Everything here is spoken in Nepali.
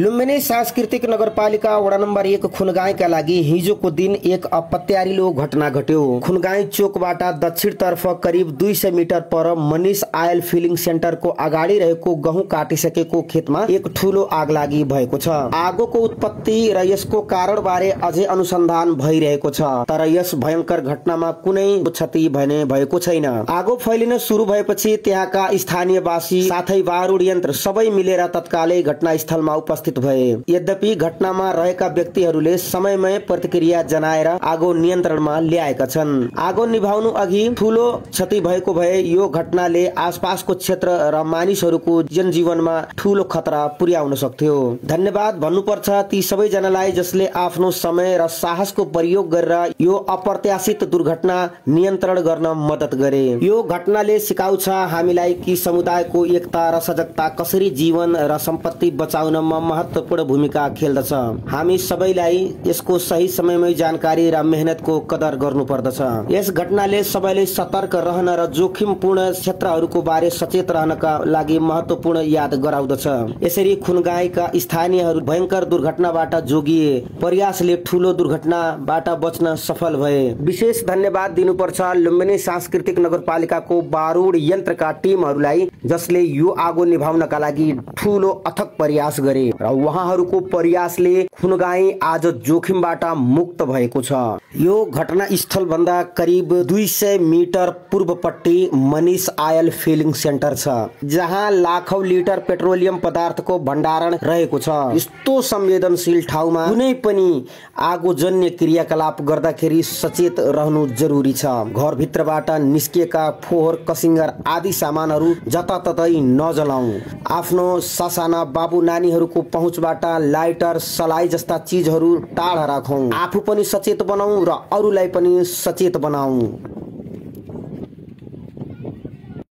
लुम्बिनी सांस्कृतिक नगरपालिका वडा नम्बर 1 खुनगाईका लागि हिजोको दिन एक अपत्यारिलो घटना घट्यो। खुनगाई चोकबाट दक्षिणतर्फ करिब 200 मिटर पर मनीष आयल फिलिङ सेन्टरको अगाडि रहेको गहुँ काटिसकेको खेतमा एक ठूलो आगलागी भएको छ। आगोको उत्पत्ति र यसको कारणबारे अझै अनुसन्धान भइरहेको छ, तर यस भयंकर घटनामा कुनै क्षति भने भएको छैन। आगो फैलिन सुरु भएपछि त्यहाँका स्थानीयवासी साथै बारुड यन्त्र सबै मिलेर तत्कालै घटनास्थलमा उपस्थित भए। यद्यपि घटनामा रहेका व्यक्तिहरूले समयमै प्रतिक्रिया जनाएर आगो नियन्त्रणमा ल्याएका छन्। आगो निभाउनु अघि ठूलो क्षति भएको भए यो घटनाले आसपासको क्षेत्र र मानिसहरूको जनजीवनमा ठूलो खतरा पुर्याउन सक्थ्यो। धन्यवाद भन्नुपर्छ ती सबैजनालाई जसले आफ्नो समय र साहसको प्रयोग गरेर यो अप्रत्याशित दुर्घटना नियन्त्रण गर्न मद्दत गरे। यो घटनाले सिकाउँछ हामीलाई कि समुदायको एकता र सजगता कसरी जीवन र सम्पत्ति बचाउनमा महत्वपूर्ण भूमिका खेल्दछ। हामी सबैलाई यसको सही समयमै जानकारी र मेहनतको कदर गर्नुपर्दछ। यस घटनाले सबैले सतर्क रहन र जोखिमपूर्ण क्षेत्रहरूको बारे सचेत रहनका लागि महत्वपूर्ण याद गराउँदछ। यसरी खुनगाईका स्थानीयहरू भयंकर दुर्घटनाबाट जोगिए, प्रयासले ठूलो दुर्घटनाबाट बच्न सफल भए। विशेष धन्यवाद दिनुपर्छ लुम्बिनी सांस्कृतिक नगरपालिकाको बारुड यन्त्रका टिमहरूलाई जसले यो आगो निभाउनका लागि ठूलो अथक प्रयास गरे र उहाँहरूको प्रयासले खुनगाई आज जोखिमबाट मुक्त भएको छ। यो घटनास्थल भन्दा करिब 200 मिटर पूर्वपट्टि मनीष आयल फिलिङ सेन्टर छ, जहाँ लाखौं लिटर पेट्रोलियम पदार्थको भण्डारण रहेको छ। यस्तो संवेदनशील ठाउँमा कुनै पनि आगोजन्य क्रियाकलाप गर्दाखेरि सचेत रहनु जरुरी छ। घरभित्रबाट निस्किएका फोहोर, कसिङ्गर आदि सामानहरू जताततै नजलाऊ। आफ्नो ससाना बाबु नानीहरूको पहुँचबाट लाइटर, सलाई जस्ता चीजहरू टाढा राखौं। आफू पनि सचेत बनाऊ र अरूलाई पनि सचेत बनाऊ।